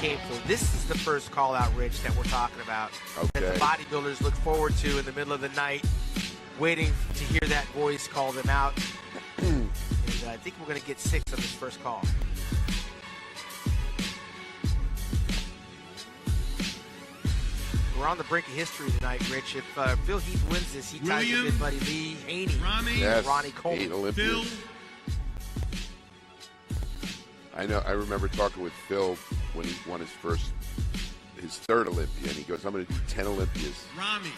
came for. This is the first call out, Rich, that we're talking about. Okay. That the bodybuilders look forward to in the middle of the night, waiting to hear that voice call them out. And I think we're going to get 6 on this first call. We're on the brink of history tonight, Rich. If Phil Heath wins this, he ties with his buddy Lee Haney, yes, Ronnie Coleman. 8 Olympians. I know. I remember talking with Phil when he won his third Olympia, and he goes, "I'm going to do 10 Olympias." Rami,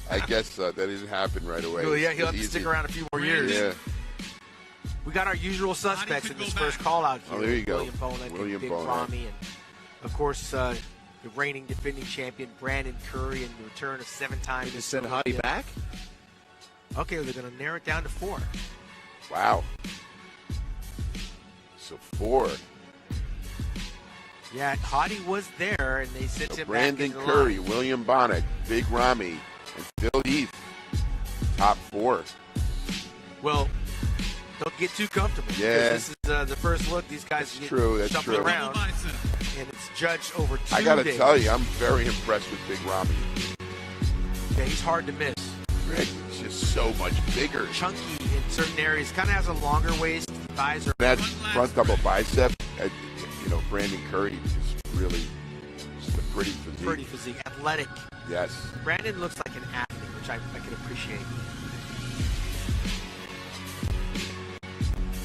I guess that didn't happen right away. Well, yeah, he'll have to stick around a few more years. Yeah. We got our usual suspects in this first call out here. Oh, there you go. William Bonek, Rami, and of course the reigning defending champion Brandon Curry, and the return of 7-time. Just send Hottie back. Okay, well, they're going to narrow it down to 4. Wow. So 4. Yeah, Hottie was there, and they sent him Brandon back Curry, William Bonek, Big Rami, and Phil Heath. Top 4. Well, don't get too comfortable. Yeah. This is the first look. These guys That's get true. That's shuffled true. around, and it's judged over 2 days. I got to tell you, I'm very impressed with Big Rami. Yeah, he's hard to miss. Rick, he's just so much bigger. Chunky in certain areas. Kind of has a longer waist. Thighs are That front double bicep, Brandon Curry is really just a pretty physique. pretty physique. Athletic. Yes. Brandon looks like an athlete, which I can appreciate.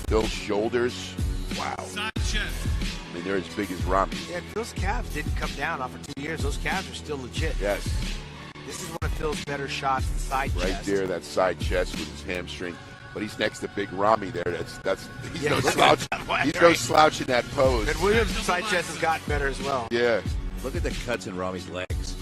Phil's shoulders, wow. Side chest. I mean, they're as big as Rami. Yeah, Phil's calves didn't come down off for 2 years. Those calves are still legit. Yes. This is one of Phil's better shots, the side Right chest. there, that side chest with his hamstring. But he's next to Big Rami there. He's no look slouch. at that. He's no slouch in that pose. And Williams' side chest has gotten better as well. Yeah. Look at the cuts in Rami's legs.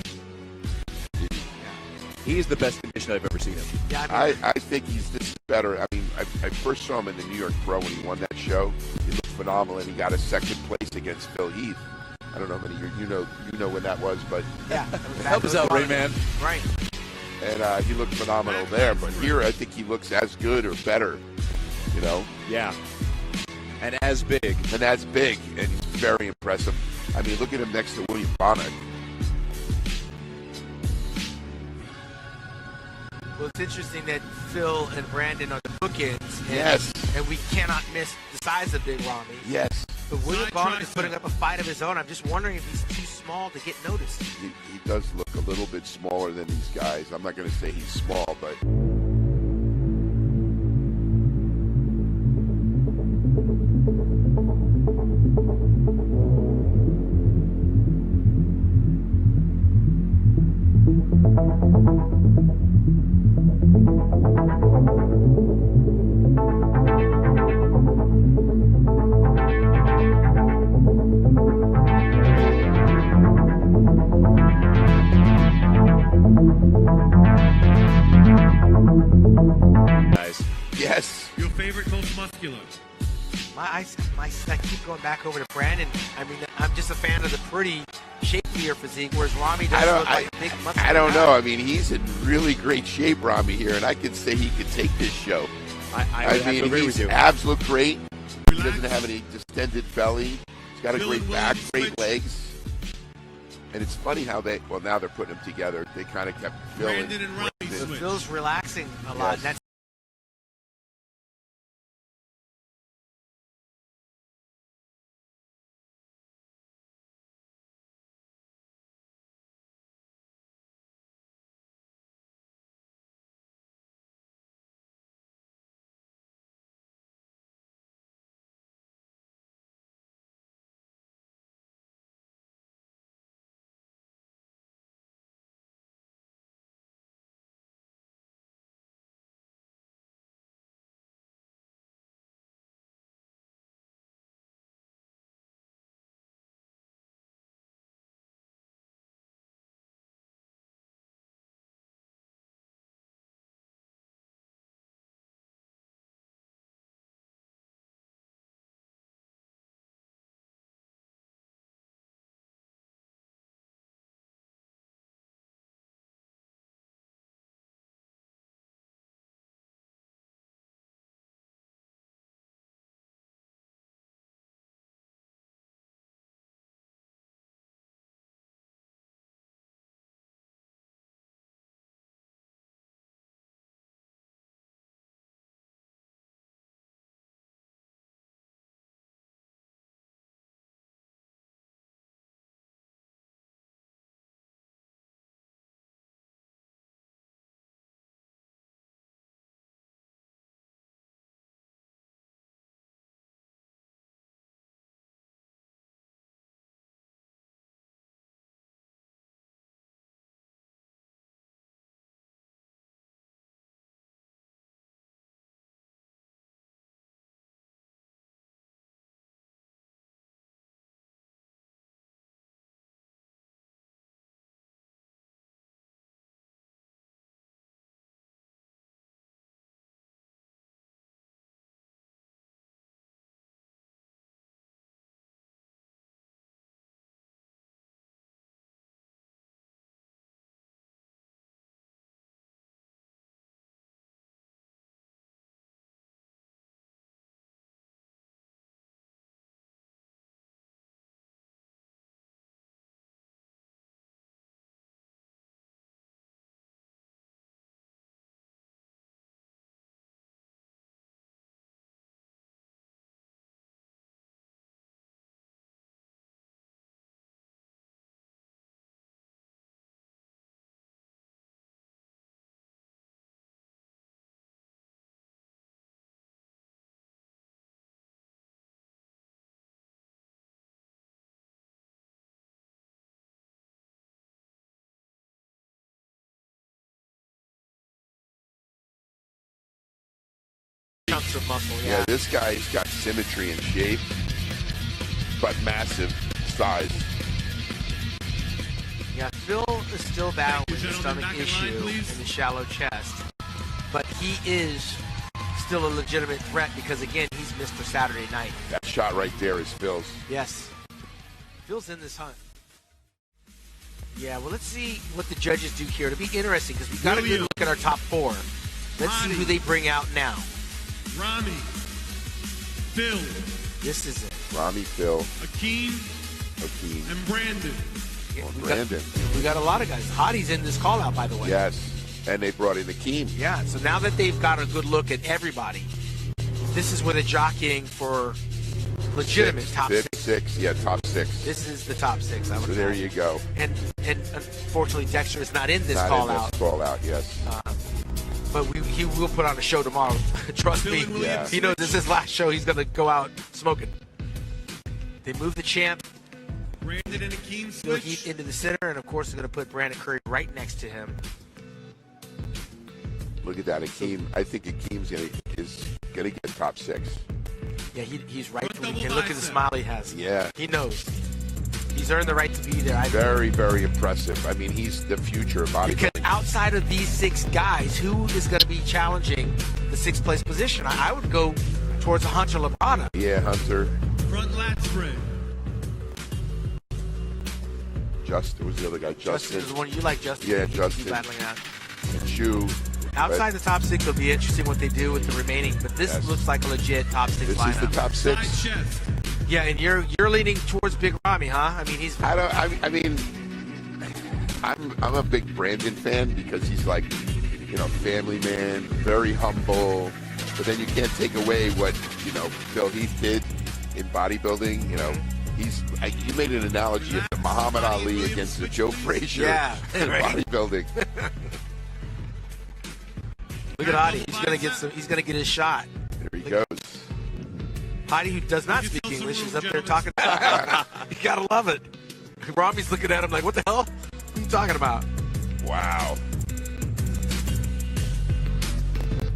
He's the best condition I've ever seen him. Yeah, I think this is better. I mean, I first saw him in the New York Pro when he won that show. He looked phenomenal, and he got a second place against Phil Heath. I don't know how many years. You know when that was, but yeah, help us out, Rain Man. Right. And he looked phenomenal there. But here, I think he looks as good or better. Yeah. And as big. And he's very impressive. I mean, look at him next to William Bonek. Well, it's interesting that Phil and Brandon are the bookends. And, Yes. And we cannot miss the size of Big Rami. Yes. But William Bonek is putting up a fight of his own. I'm just wondering if he's too small to get noticed. He does look a little bit smaller than these guys. I'm not going to say he's small, but... Yes. Your favorite, most muscular? I keep going back over to Brandon. I mean, I'm just a fan of the pretty shapelier physique, whereas Rami does look like a big muscular I don't guy. know. I mean, he's in really great shape, Rami, here, and I could say he could take this show. I mean, his abs look great. He doesn't have any distended belly. He's got a great back, great legs. And it's funny how now they're putting them together. They kind of kept filling. Brandon and Rami switch. Phil's relaxing a lot. Yes. That's ounce of muscle. Yeah, this guy's got symmetry and shape, but massive size. Yeah, Phil is still battling with the stomach issue and the shallow chest, but he is still a legitimate threat because, again, he's Mr. Saturday Night. That shot right there is Phil's. Yes. Phil's in this hunt. Yeah, well, let's see what the judges do here. It'll be interesting because we got a good look at our top 4. Let's see who they bring out now. Rami, Phil, This is it. Rami, Phil, Akeem, and Brandon. Yeah, Brandon. We got a lot of guys. Hottie's in this call out, by the way. Yes, and they brought in Akeem. Yeah, so now that they've got a good look at everybody, this is where they're jockeying for legitimate top 6. Yeah, top 6. This is the top 6. I would So there you go. And unfortunately, Dexter is not in this Not call in out. this call out, yes. But he will put on a show tomorrow. Trust me. Yeah. He knows this is his last show. He's going to go out smoking. They move the champ. Brandon and Akeem Phil switch. Heath into the center, and of course they're going to put Brandon Curry right next to him. Look at that, Akeem. I think Akeem's gonna get top 6. Yeah, he's right. And look at the smile he has. Yeah. He knows. He's earned the right to be there. Very, very impressive. I mean, he's the future of bodybuilding. Because outside of these 6 guys, who is going to be challenging the 6th place position? I would go towards Hunter Labrada. Yeah, Hunter. Front lat spread. Justin was the other guy. Justin is the one you like, Justin. Yeah, He's Justin. battling out. Chu. Outside the top 6, it'll be interesting what they do with the remaining. But this looks like a legit top 6 This lineup. is the top 6. Side chest. Yeah, and you're leaning towards Big Ramy, huh? I mean, he's. I mean, I'm a big Brandon fan because he's like, family man, very humble. But then you can't take away what Phil Heath did in bodybuilding. You made an analogy of the Muhammad Ali against the Joe Frazier in bodybuilding. Look at Hottie. He's gonna get his shot. There he goes. Hottie, who does not speak English, is up there talking. You gotta love it. Ramy's looking at him like, what the hell? What are you talking about? Wow.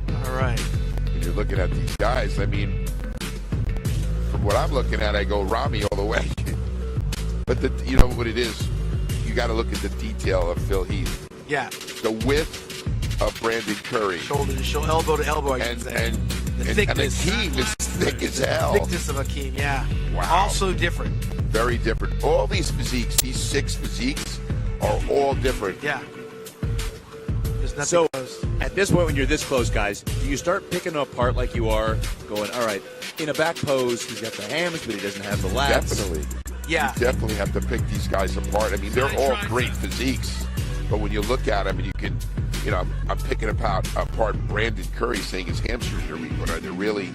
All right. When you're looking at these guys, I mean, from what I'm looking at, I go Ramy all the way. But you know what it is? You got to look at the detail of Phil Heath. Yeah. The width of Brandon Curry. Shoulder to shoulder, elbow to elbow, I should say. And thickness. Akeem is thick as hell. Thickness of Akeem, yeah. Wow. Also different. Very different. All these physiques, these 6 physiques, are all different. Yeah. There's nothing So, close. at this point when you're this close, guys, do you start picking them apart like you are, going, all right, in a back pose, he's got the hams, but he doesn't have the lats. Definitely. Yeah. You definitely have to pick these guys apart. I mean, they're all great physiques. But when you look at them and you can, I'm picking apart Brandon Curry, saying his hamstrings are weak, but are they really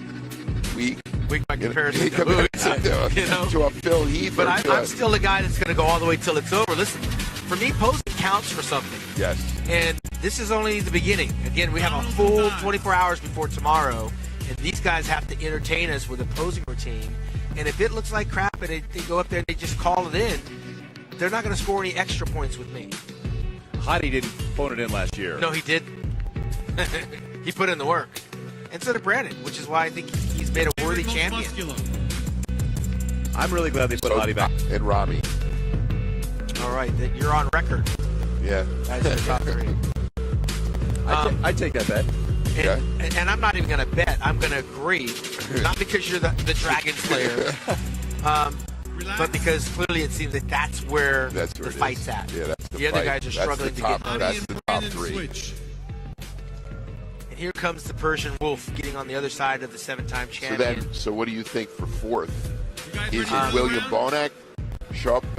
weak? Weak by comparison to a Phil Heath. But I'm still the guy that's going to go all the way till it's over. Listen, for me, posing counts for something. Yes. And this is only the beginning. Again, we have a full 24 hours before tomorrow, and these guys have to entertain us with a posing routine. And if it looks like crap and they go up there and they just call it in, they're not going to score any extra points with me. Hottie didn't phone it in last year. No, he did. He put in the work. And so did Brandon, which is why I think he's made a worthy champion. I'm really glad they put Hottie back. And Ramy. All right, then you're on record. Yeah. As the top 3. I'd take that bet. And I'm not even going to bet. I'm going to agree. Not because you're the Dragon Slayer, but because clearly it seems that that's where the fight's at. Yeah, that's the other guys are struggling to get those. That's the top 3. And here comes the Persian Wolf getting on the other side of the 7-time champion. So what do you think for 4th? Is it William Bonac, Chopin?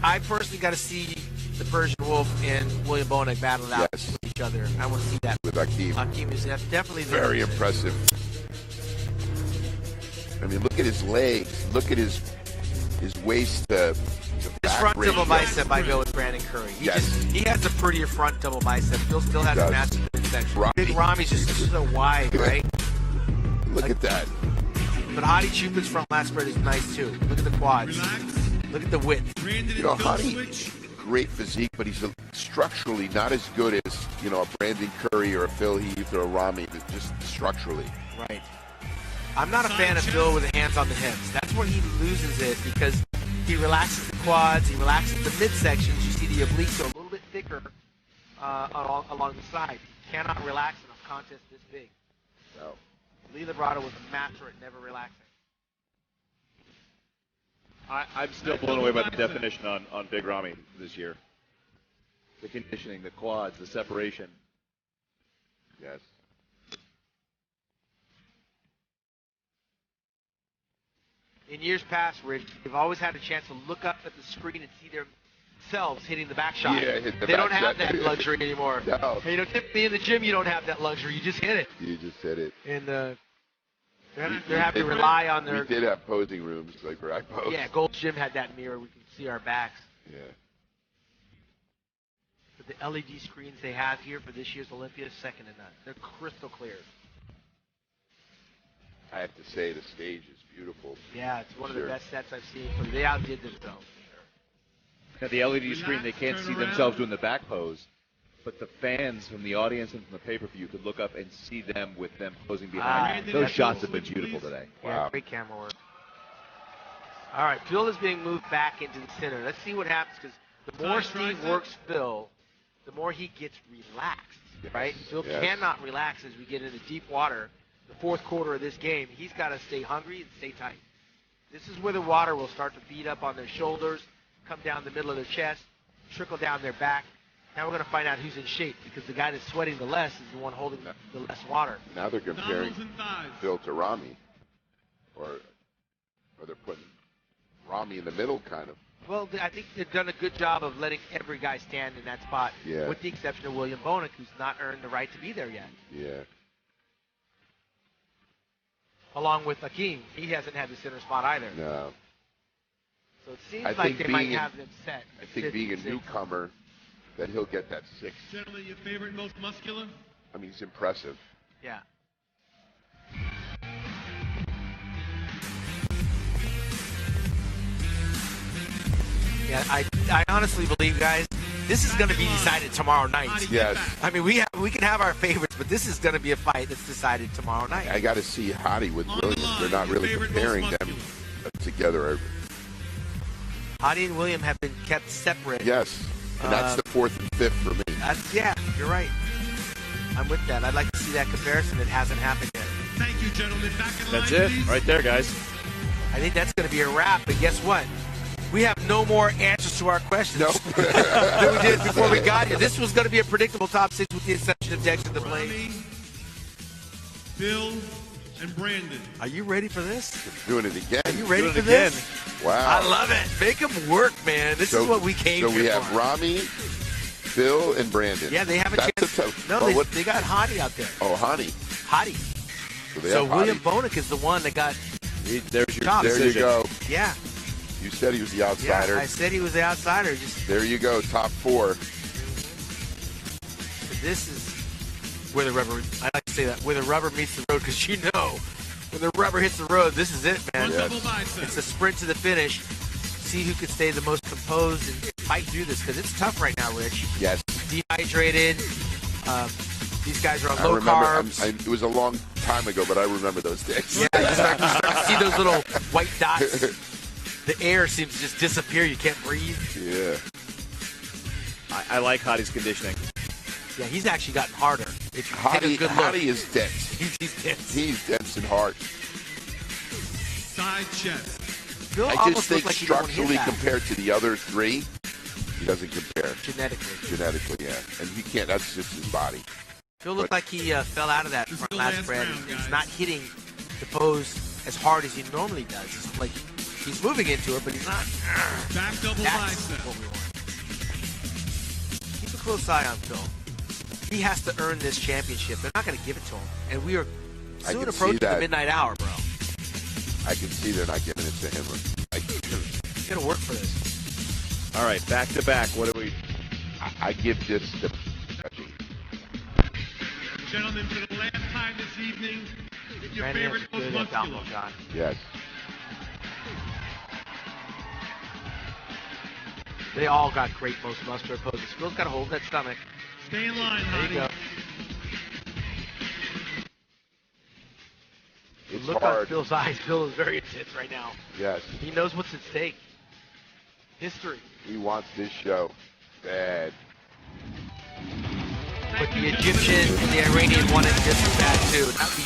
I personally got to see the Persian Wolf and William Bonac battle out with each other. I want to see that. With Akeem. Akeem is definitely very impressive. I mean, look at his legs. Look at his waist. His front double bicep, I go with Brandon Curry. He has a prettier front double bicep. Phil still has a massive midsection. Big Ramy's just so wide, right? Look at that. But Hottie Chupin's front lat spread is nice too. Look at the quads. Look at the width. Hottie, great physique, but he's structurally not as good as you know, a Brandon Curry or a Phil Heath or a Rami, just structurally. Right. I'm not a fan of Phil with the hands on the hips. That's where he loses it because he relaxes the quads, he relaxes the midsections. You see the obliques are a little bit thicker along the side. He cannot relax in a contest this big. So, Lee Librado was a master at never relaxing. I'm still blown away by the definition on Big Rami this year. The conditioning, the quads, the separation. Yes. In years past, Rich, they've always had a chance to look up at the screen and see themselves hitting the back shot. Yeah, hit the they back don't have shot. that luxury anymore. No. You know, typically in the gym, you don't have that luxury. You just hit it. You just hit it. And they're having to rely on their... We did have posing rooms, like where I posed. Yeah, Gold's Gym had that mirror. We can see our backs. Yeah. But the LED screens they have here for this year's Olympia is second to none. They're crystal clear. I have to say, the stage is beautiful. Yeah, it's one of the best sets I've seen. They outdid themselves. Now, the LED screen, they can't see themselves doing the back pose, but the fans from the audience and from the pay-per-view could look up and see them with them posing behind. Those shots have been beautiful today. Yeah, great camera work. All right, Phil is being moved back into the center. Let's see what happens, because the more Steve works Phil, the more he gets relaxed, right? Phil cannot relax as we get into deep water. The fourth quarter of this game, he's got to stay hungry and stay tight. This is where the water will start to beat up on their shoulders, come down the middle of their chest, trickle down their back. Now we're going to find out who's in shape, because the guy that's sweating the less is the one holding the less water. Now they're comparing Phil to Rami, or they're putting Rami in the middle, kind of. Well, I think they've done a good job of letting every guy stand in that spot, with the exception of William Bonek, who's not earned the right to be there yet. Yeah. Along with Akeem, he hasn't had the center spot either. No. So it seems like they might have them set. I think being a newcomer, that he'll get that 6. Gentlemen, your favorite, most muscular? I mean, he's impressive. Yeah. Yeah, I honestly believe, guys, this is going to be decided tomorrow night. Yes. I mean, we can have our favorites, but this is going to be a fight that's decided tomorrow night. I got to see Hottie with Williams. They're not really comparing them together. Hottie and William have been kept separate. Yes, and that's the 4th and 5th for me. Yeah, you're right. I'm with that. I'd like to see that comparison. It hasn't happened yet. Thank you, gentlemen. Back in That's line, it, please. right there, guys. I think that's going to be a wrap, but guess what? We have no more answers to our questions than we did before we got here. This was going to be a predictable top 6 with the exception of Dexter the Blade. Bill and Brandon. Are you ready for this? Doing it again. Are you ready for this? Wow. I love it. Make them work, man. This is what we came here for. So we have Rami, Phil, and Brandon. Yeah, they have a chance. They got Hottie out there. Oh, Hottie. So William Bonek is the one that got there's your chopped. There you go. Yeah. You said he was the outsider. Yeah, I said he was the outsider. There you go, top 4. This is where the rubber, I like to say that, where the rubber meets the road, because you know, when the rubber hits the road, this is it, man. Yes. It's a sprint to the finish. See who can stay the most composed and fight through this, because it's tough right now, Rich. Yes. Dehydrated. These guys are on low carbs. It was a long time ago, but I remember those days. Yeah, you start to see those little white dots. The air seems to just disappear. You can't breathe. Yeah. I like Hottie's conditioning. Yeah, he's actually gotten harder. If you take a good look. Hottie is dense. He's dense. He's dense and hard. Side chest. Phil I just think like structurally compared to the other 3, he doesn't compare. Genetically, yeah. And he can't. That's just his body. Phil looked like he fell out of that front last spread. He's not hitting the pose as hard as he normally does. It's like he's moving into it, but he's not. Back double bicep. What we want. Keep a close eye on Phil. He has to earn this championship. They're not going to give it to him. And we are soon approaching the midnight hour, bro. I can see they're not giving it to him. He's going to work for this. All right, back to back. What do we... I give this to... Gentlemen, for the last time this evening, your favorite most muscular. Yes. They all got great most muscular poses. Phil's got to hold that stomach. He's Stay in line, There you honey. go. It's Look hard. on Phil's eyes. Phil is very intense right now. Yes. He knows what's at stake. History. He wants this show bad. But the Egyptian and the Iranian one is just as bad too. That'd be